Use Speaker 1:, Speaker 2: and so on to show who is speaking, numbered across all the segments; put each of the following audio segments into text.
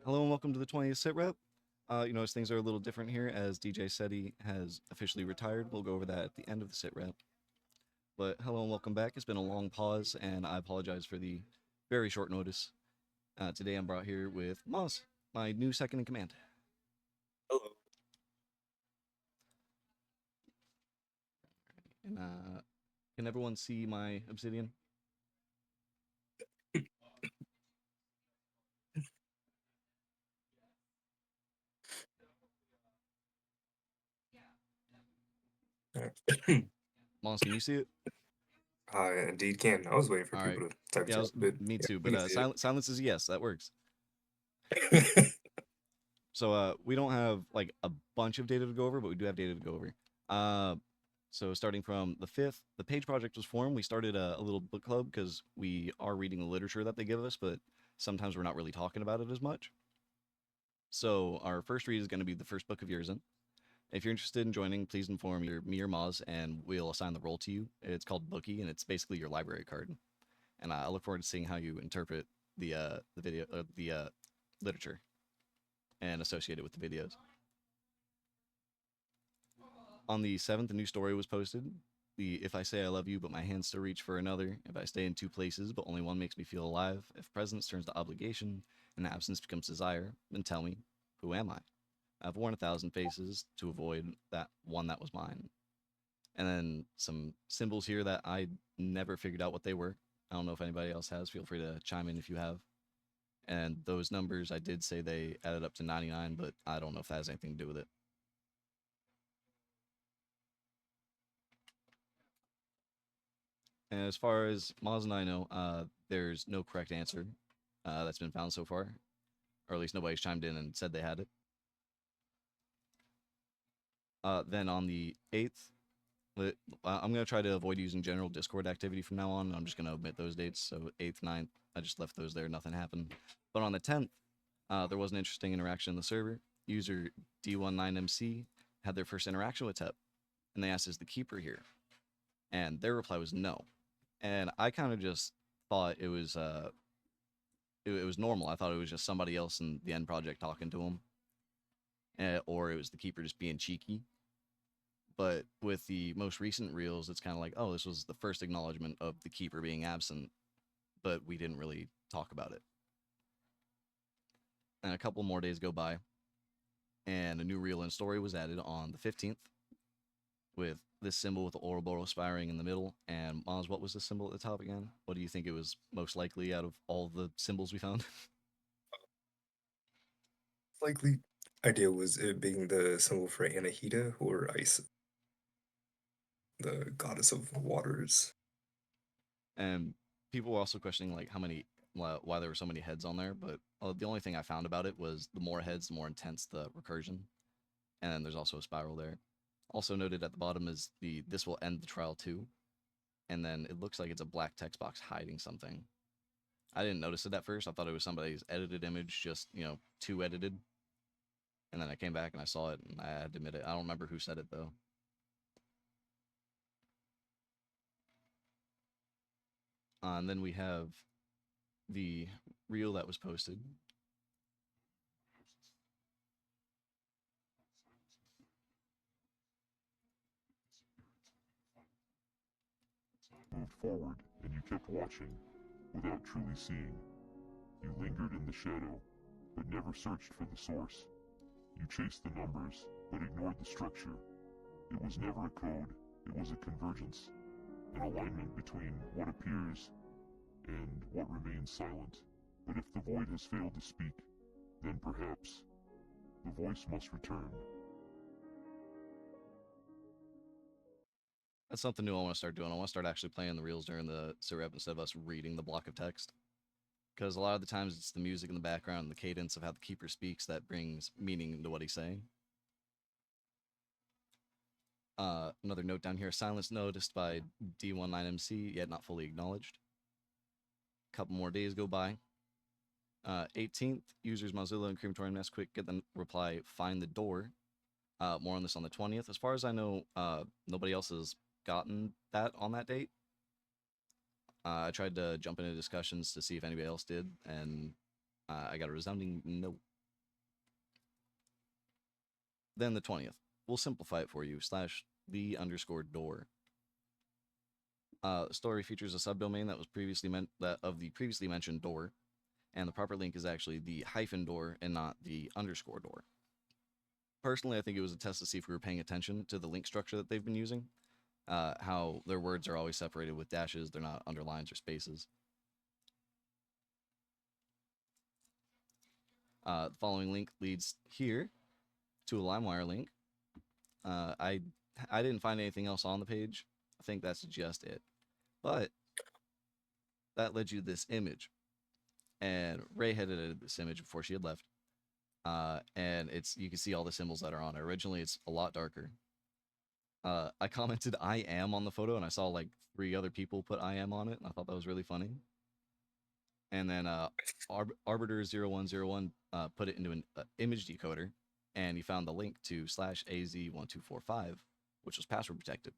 Speaker 1: Hello and welcome to the 20th SitRep. You notice things are a little different here as DJ SETI has officially retired. We'll go over that at the end of the SitRep. But hello and welcome back. It's been a long pause, and I apologize for the very short notice. Today I'm brought here with Moz, my new second in command.
Speaker 2: Hello.
Speaker 1: And can everyone see my obsidian? Moz, can you see it?
Speaker 2: I indeed can. I was waiting for
Speaker 1: All right.
Speaker 2: people to type
Speaker 1: Yeah,
Speaker 2: chat, but
Speaker 1: me
Speaker 2: yeah,
Speaker 1: too.
Speaker 2: we
Speaker 1: But
Speaker 2: can see
Speaker 1: silence is a yes. That works.
Speaker 2: it.
Speaker 1: So we don't have like a bunch of data to go over, but we do have data to go over. So starting from the 5th, the page project was formed. We started a little book club because we are reading the literature that they give us, but sometimes we're not really talking about it as much. So our first read is going to be the first book of Yersin. If you're interested in joining, please inform either me or Moz, and we'll assign the role to you. It's called Bookie, and it's basically your library card. And I look forward to seeing how you interpret the video, the literature, and associate it with the videos. On the 7th, a new story was posted. The If I Say I Love You, but my hands still reach for another. If I stay in two places, but only one makes me feel alive. If presence turns to obligation and absence becomes desire, then tell me, who am I? I've worn 1,000 faces to avoid that one that was mine. And then some symbols here that I never figured out what they were. I don't know if anybody else has. Feel free to chime in if you have. And those numbers, I did say they added up to 99, but I don't know if that has anything to do with it. And as far as Moz and I know, there's no correct answer that's been found so far, or at least nobody's chimed in and said they had it. Then on the 8th, I'm going to try to avoid using general Discord activity from now on. I'm just going to omit those dates. So 8th, 9th, I just left those there. Nothing happened. But on the 10th, there was an interesting interaction in the server. User D19MC had their first interaction with TEP, and they asked, "Is the keeper here?" And their reply was no. And I kind of just thought it was normal. I thought it was just somebody else in the end project talking to him, or it was the keeper just being cheeky. But with the most recent reels, it's kind of like, oh, this was the first acknowledgement of the keeper being absent, but we didn't really talk about it. And a couple more days go by, and a new reel and story was added on the 15th with this symbol with the Ouroboros spiring in the middle. And Maz, what was the symbol at the top again? What do you think it was most likely out of all the symbols we found?
Speaker 2: Likely idea was it being the symbol for Anahita or Isis, the goddess of waters.
Speaker 1: And people were also questioning like why there were so many heads on there, but the only thing I found about it was the more heads, the more intense the recursion. And then there's also a spiral there. Also noted at the bottom is the "This will end the trial too," and then it looks like it's a black text box hiding something. I didn't notice it at first. I thought it was somebody's edited image, just too edited. And then I came back and I saw it, and I had to admit it. I don't remember who said it though. And then we have the reel that was posted.
Speaker 3: Moved forward, and you kept watching, without truly seeing. You lingered in the shadow, but never searched for the source. You chased the numbers, but ignored the structure. It was never a code, it was a convergence, an alignment between what appears and what remains silent. But if the void has failed to speak, then perhaps the voice must return.
Speaker 1: That's something new I want to start doing. I want to start actually playing the reels during the SitRep instead of us reading the block of text. Because a lot of the times it's the music in the background and the cadence of how the keeper speaks that brings meaning into what he's saying. Another note down here: silence noticed by D19MC, yet not fully acknowledged. A couple more days go by. 18th, users Mozilla and Crematorium Nesquik get the reply, "Find the door." More on this on the 20th. As far as I know, nobody else has gotten that on that date. I tried to jump into discussions to see if anybody else did, and I got a resounding no. then the 20th. We'll simplify it for you, /the_door. The story features a subdomain that was previously meant that of the previously mentioned door, and the proper link is actually the -door and not the _door. Personally, I think it was a test to see if we were paying attention to the link structure that they've been using, how their words are always separated with dashes, they're not underlines or spaces. The following link leads here to a LimeWire link. I didn't find anything else on the page. I think that's just it. But that led you to this image. And Ray had edited this image before she had left. And you can see all the symbols that are on it. Originally, it's a lot darker. I commented I am on the photo, and I saw like 3 other people put I am on it, and I thought that was really funny. And then Arbiter0101 put it into an image decoder, and he found the link to /AZ1245, which was password protected.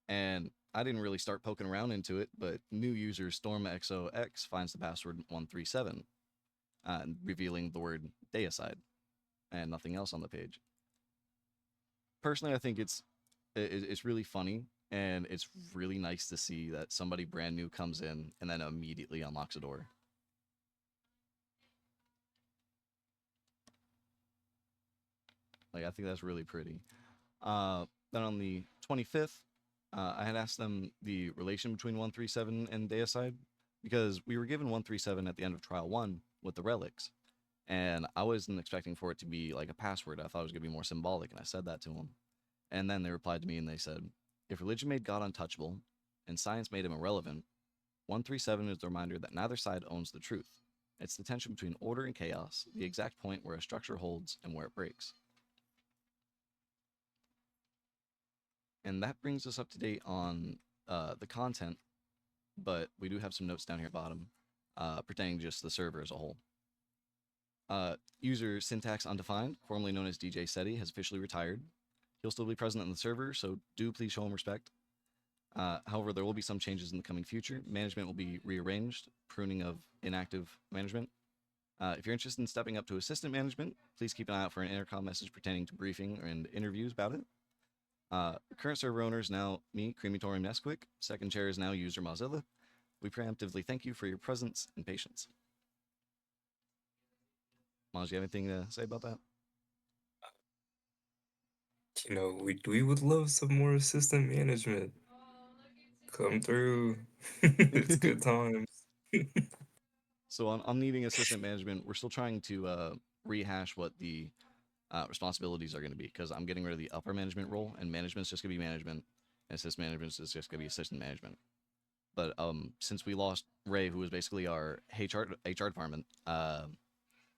Speaker 1: And I didn't really start poking around into it, but new user StormXOX finds the password 137, revealing the word deicide and nothing else on the page. Personally, I think it's really funny, and it's really nice to see that somebody brand new comes in and then immediately unlocks a door. Like, I think that's really pretty. Then on the 25th, I had asked them the relation between 137 and deicide, because we were given 137 at the end of trial 1 with the relics, and I wasn't expecting for it to be like a password. I thought it was going to be more symbolic, and I said that to them. And then they replied to me and they said, if religion made God untouchable and science made him irrelevant, 137 is the reminder that neither side owns the truth. It's the tension between order and chaos, the exact point where a structure holds and where it breaks. And that brings us up to date on the content, but we do have some notes down here at the bottom pertaining to just the server as a whole. User Syntax Undefined, formerly known as DJ SETI, has officially retired. He'll still be present in the server, so do please show him respect. However, there will be some changes in the coming future. Management will be rearranged, pruning of inactive management. If you're interested in stepping up to assistant management, please keep an eye out for an intercom message pertaining to briefing and interviews about it. Current server owner is now me, Crematorium Nesquik. Second chair is now user Mozilla. We preemptively thank you for your presence and patience. Maz, do you have anything to say about that?
Speaker 2: You know, we would love some more assistant management. Come through. It's good times.
Speaker 1: So on needing assistant management, we're still trying to rehash what the responsibilities are going to be, because I'm getting rid of the upper management role, and management's just going to be management, and assistant management is just going to be assistant management. But since we lost Ray, who was basically our HR department,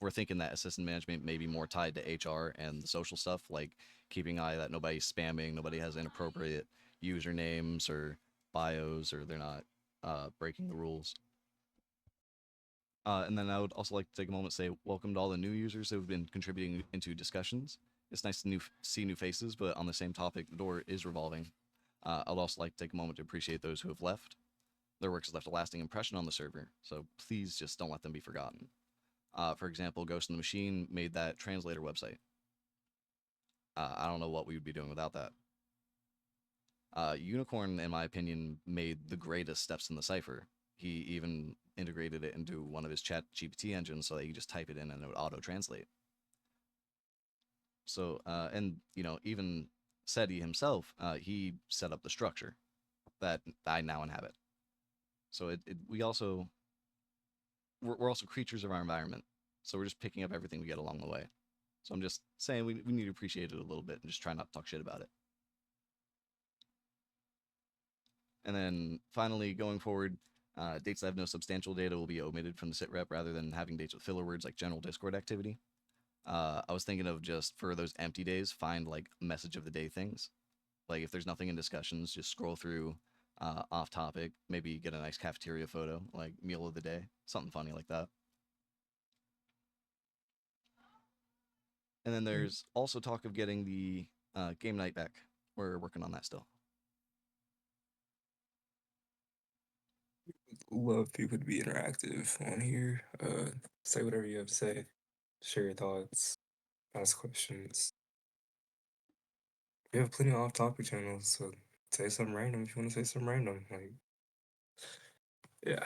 Speaker 1: we're thinking that assistant management may be more tied to HR and the social stuff, like keeping an eye that nobody's spamming, nobody has inappropriate usernames or bios, or they're not breaking the rules. And then I would also like to take a moment to say welcome to all the new users who have been contributing into discussions. It's nice to see new faces, but on the same topic, the door is revolving. I'd also like to take a moment to appreciate those who have left. Their work has left a lasting impression on the server, so please just don't let them be forgotten. For example, Ghost in the Machine made that translator website. I don't know what we would be doing without that. Unicorn, in my opinion, made the greatest steps in the cipher. He even integrated it into one of his chat GPT engines so that you just type it in and it would auto-translate. So, and, you know, even SETI himself, he set up the structure that I now inhabit. So we're also creatures of our environment. So we're just picking up everything we get along the way. So I'm just saying we need to appreciate it a little bit and just try not to talk shit about it. And then finally, going forward, dates that have no substantial data will be omitted from the SitRep rather than having dates with filler words like general Discord activity. I was thinking of just for those empty days, find like message of the day things. Like if there's nothing in discussions, just scroll through off topic, maybe get a nice cafeteria photo, like meal of the day, something funny like that. And then there's also talk of getting the game night back. We're working on that still.
Speaker 2: Love people to be interactive on here. Say whatever you have to say. Share your thoughts. Ask questions. You have plenty of off-topic channels, so say something random if you want to say something random. Like, yeah,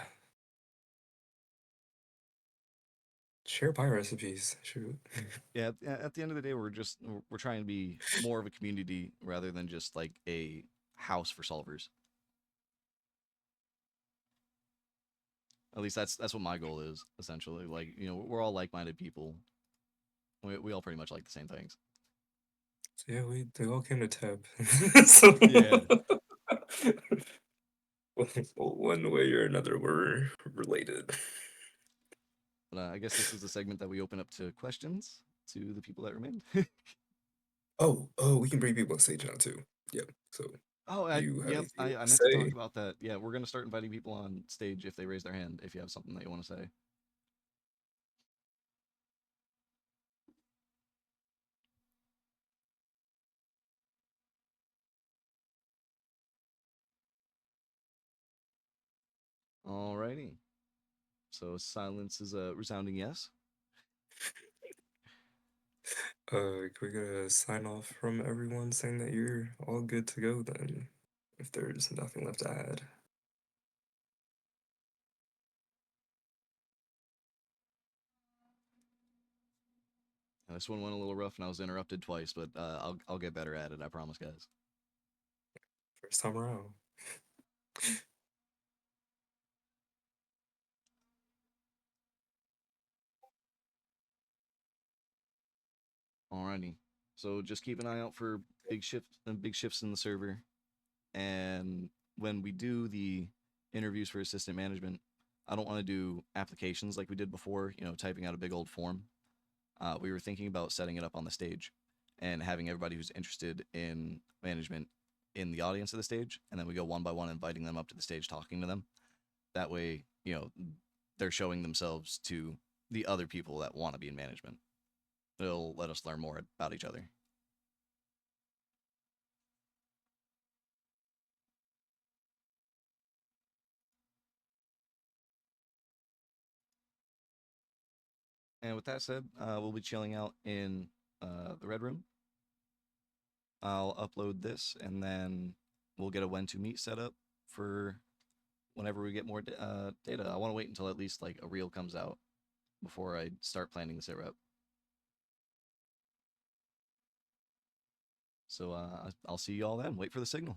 Speaker 2: share pie recipes. Shoot.
Speaker 1: Yeah, at the end of the day, we're trying to be more of a community rather than just like a house for solvers. At least that's what my goal is essentially. Like, you know, we're all like-minded people. We all pretty much like the same things.
Speaker 2: So yeah, they all came to TEP. So
Speaker 1: Yeah.
Speaker 2: one way or another, we're related.
Speaker 1: But I guess this is the segment that we open up to questions to the people that remain.
Speaker 2: Oh, we can bring people on stage now too. Yep. So
Speaker 1: Oh,
Speaker 2: you have
Speaker 1: yep.
Speaker 2: anything you want
Speaker 1: I
Speaker 2: to
Speaker 1: meant to talk
Speaker 2: say?
Speaker 1: about that. Yeah, we're gonna start inviting people on stage if they raise their hand. If you have something that you want to say. Alrighty. So silence is a resounding yes.
Speaker 2: Can we get a sign off from everyone saying that you're all good to go then, if there's nothing left to add?
Speaker 1: This one went a little rough and I was interrupted twice, but I'll get better at it. I promise, guys.
Speaker 2: First time around.
Speaker 1: Alrighty. So just keep an eye out for big shifts in the server. And when we do the interviews for assistant management, I don't want to do applications like we did before, you know, typing out a big old form. We were thinking about setting it up on the stage and having everybody who's interested in management in the audience of the stage, and then we go one by one, inviting them up to the stage, talking to them. That way, you know, they're showing themselves to the other people that want to be in management. It'll let us learn more about each other. And with that said, we'll be chilling out in the red room. I'll upload this, and then we'll get a when to meet set up for whenever we get more data. I want to wait until at least like a reel comes out before I start planning the SitRep. So I'll see you all then. Wait for the signal.